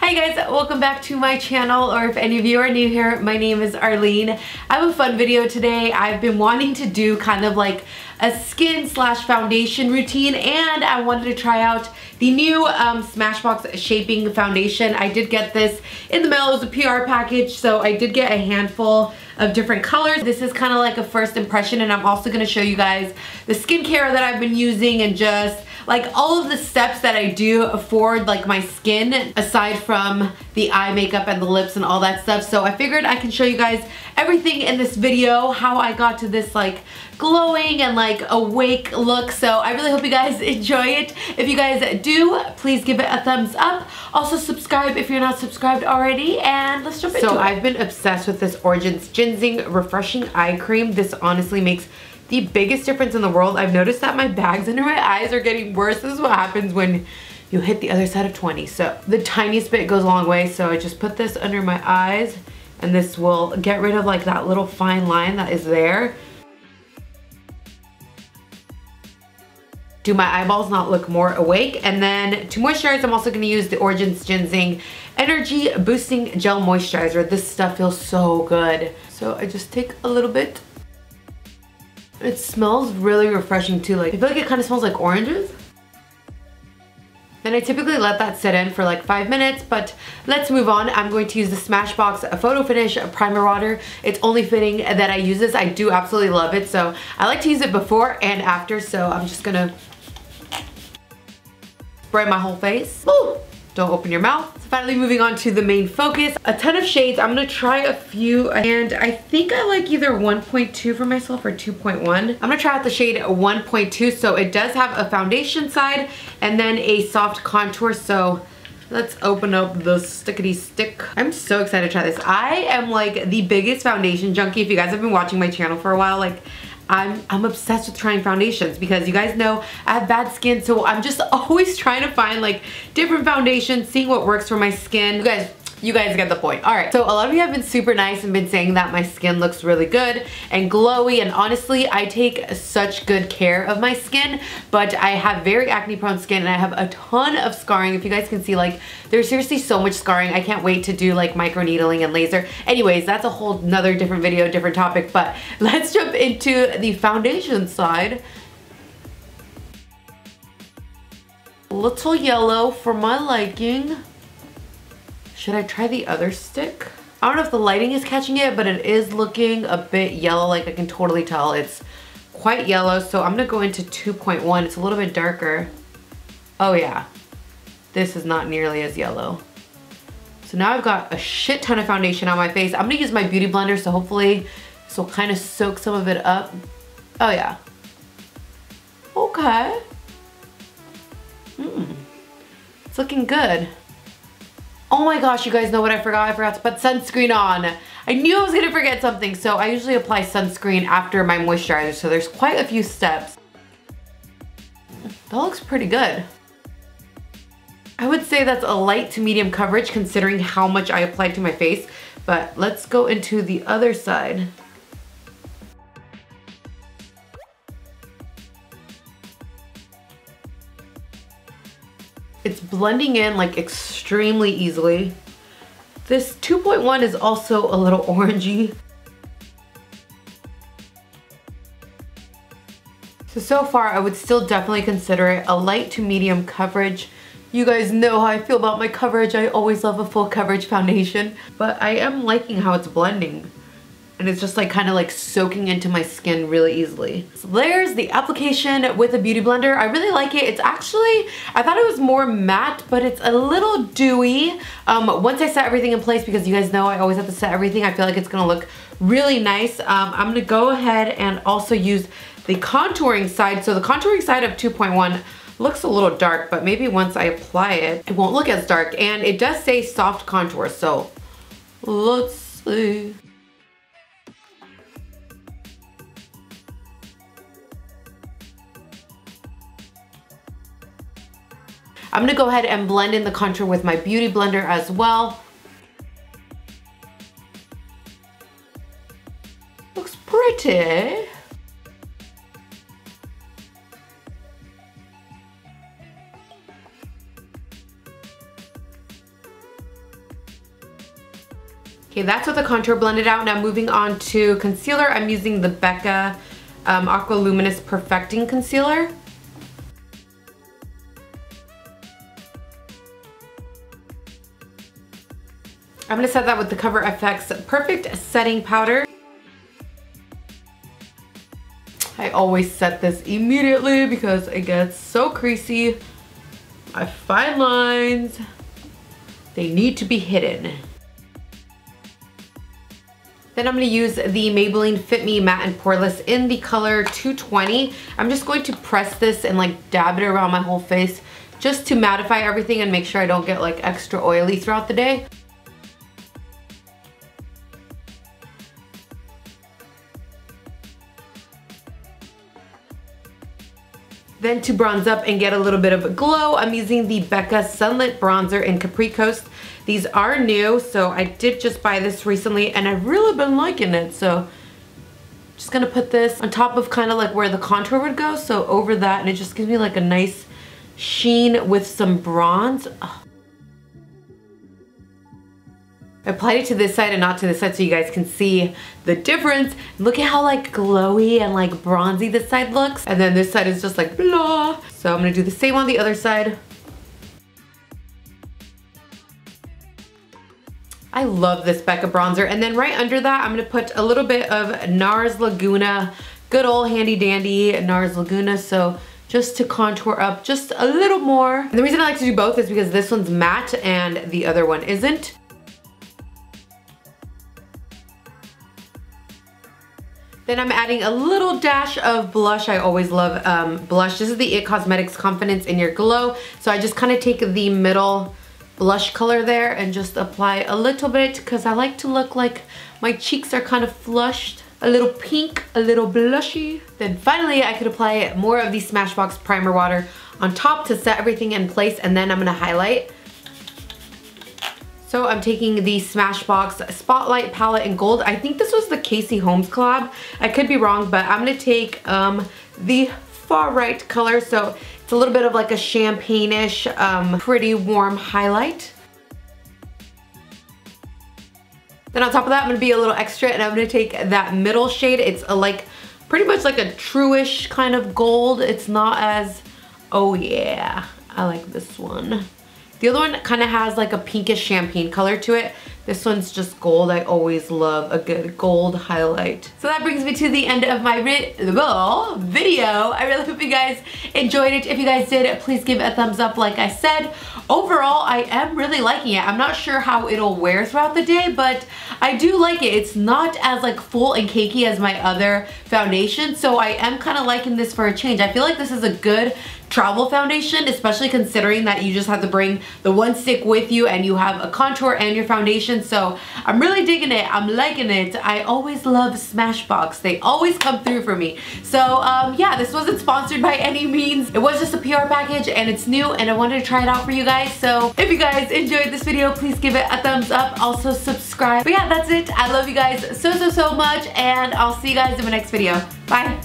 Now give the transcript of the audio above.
Hi guys, welcome back to my channel, or if any of you are new here, my name is Arlyne. I have a fun video today. I've been wanting to do kind of like a skin slash foundation routine, and I wanted to try out the new Smashbox Shaping Foundation. I did get this in the mail. It was a PR package, so I did get a handful of different colors. This is kind of like a first impression, and I'm also going to show you guys the skincare that I've been using and just like all of the steps that I do for like my skin aside from the eye makeup and the lips and all that stuff. So I figured I can show you guys everything in this video, how I got to this like glowing and like awake look. So I really hope you guys enjoy it. If you guys do, please give it a thumbs up. Also subscribe if you're not subscribed already, and let's jump into it. So I've been obsessed with this Origins Ginseng Refreshing Eye Cream. This honestly makes the biggest difference in the world. I've noticed that my bags under my eyes are getting worse. This is what happens when you hit the other side of 20. So the tiniest bit goes a long way. So I just put this under my eyes, and this will get rid of like that little fine line that is there. Do my eyeballs not look more awake? And then to moisturize, I'm also gonna use the Origins Ginseng Energy Boosting Gel Moisturizer. This stuff feels so good. So I just take a little bit. It smells really refreshing too. Like I feel like it kind of smells like oranges. Then I typically let that sit in for like 5 minutes, but let's move on. I'm going to use the Smashbox Photo Finish Primer Water. It's only fitting that I use this. I do absolutely love it. So I like to use it before and after. So I'm just gonna spray my whole face. Woo! Don't open your mouth. So finally moving on to the main focus. A ton of shades. I'm gonna try a few, and I think I like either 1.2 for myself or 2.1. I'm gonna try out the shade 1.2. So it does have a foundation side and then a soft contour. So let's open up the stickety stick. I'm so excited to try this. I am like the biggest foundation junkie. If you guys have been watching my channel for a while, like I'm obsessed with trying foundations because you guys know I have bad skin, so I'm just always trying to find like different foundations, seeing what works for my skin. You guys get the point. All right, so a lot of you have been super nice and been saying that my skin looks really good and glowy, and honestly, I take such good care of my skin, but I have very acne prone skin and I have a ton of scarring. If you guys can see, like there's seriously so much scarring. I can't wait to do like micro needling and laser. Anyways, that's a whole nother different video, different topic, but let's jump into the foundation side. A little yellow for my liking. Should I try the other stick? I don't know if the lighting is catching it, but it is looking a bit yellow. Like I can totally tell it's quite yellow. So I'm gonna go into 2.1. It's a little bit darker. Oh yeah, this is not nearly as yellow. So now I've got a shit ton of foundation on my face. I'm gonna use my beauty blender, so hopefully this will kind of soak some of it up. Oh yeah. Okay. It's looking good. Oh my gosh, you guys know what I forgot? I forgot to put sunscreen on. I knew I was gonna forget something. So I usually apply sunscreen after my moisturizer. So there's quite a few steps. That looks pretty good. I would say that's a light to medium coverage considering how much I applied to my face. But let's go into the other side. It's blending in like extremely easily. This 2.1 is also a little orangey. So far I would still definitely consider it a light to medium coverage. You guys know how I feel about my coverage. I always love a full coverage foundation, but I am liking how it's blending. And it's just like kind of like soaking into my skin really easily. So there's the application with a beauty blender. I really like it. It's actually, I thought it was more matte, but it's a little dewy. Once I set everything in place, because you guys know I always have to set everything, I feel like it's gonna look really nice. I'm gonna go ahead and also use the contouring side. So the contouring side of 2.1 looks a little dark, but maybe once I apply it, it won't look as dark. And it does say soft contour, so let's see. I'm gonna go ahead and blend in the contour with my beauty blender as well. Looks pretty. Okay, that's with the contour blended out. Now moving on to concealer, I'm using the Becca Aqua Luminous Perfecting Concealer. I'm gonna set that with the Cover FX Perfect Setting Powder. I always set this immediately because it gets so creasy. My fine lines, they need to be hidden. Then I'm gonna use the Maybelline Fit Me Matte and Poreless in the color 220. I'm just going to press this and like dab it around my whole face just to mattify everything and make sure I don't get like extra oily throughout the day. Then to bronze up and get a little bit of a glow, I'm using the Becca Sunlit Bronzer in Capri Coast. These are new, so I did just buy this recently and I've really been liking it. So just gonna put this on top of kind of like where the contour would go, so over that, and it just gives me like a nice sheen with some bronze. Oh. I applied it to this side and not to this side so you guys can see the difference. Look at how like glowy and like bronzy this side looks. And then this side is just like blah. So I'm gonna do the same on the other side. I love this Becca bronzer. And then right under that, I'm gonna put a little bit of Nars Laguna, good old handy dandy Nars Laguna. So just to contour up just a little more. And the reason I like to do both is because this one's matte and the other one isn't. Then I'm adding a little dash of blush. I always love blush. This is the IT Cosmetics Confidence in Your Glow. So I just kind of take the middle blush color there and just apply a little bit because I like to look like my cheeks are kind of flushed. A little pink, a little blushy. Then finally I could apply more of the Smashbox Primer Water on top to set everything in place, and then I'm gonna highlight. So I'm taking the Smashbox Spotlight Palette in gold. I think this was the Casey Holmes collab. I could be wrong, but I'm gonna take the far right color. So it's a little bit of like a champagne-ish, pretty warm highlight. Then on top of that, I'm gonna be a little extra and I'm gonna take that middle shade. It's a, like pretty much like a true-ish kind of gold. It's not as, oh yeah, I like this one. The other one kind of has like a pinkish champagne color to it. This one's just gold. I always love a good gold highlight. So that brings me to the end of my video. I really hope you guys enjoyed it. If you guys did, please give it a thumbs up like I said. Overall, I am really liking it. I'm not sure how it'll wear throughout the day, but I do like it. It's not as like full and cakey as my other foundation, so I am kind of liking this for a change. I feel like this is a good travel foundation, especially considering that you just have to bring the one stick with you and you have a contour and your foundation. So I'm really digging it. I'm liking it. I always love Smashbox. They always come through for me. So yeah, this wasn't sponsored by any means. It was just a PR package and it's new and I wanted to try it out for you guys. So if you guys enjoyed this video, please give it a thumbs up. Also subscribe. But yeah, that's it. I love you guys so much, and I'll see you guys in my next video. Bye.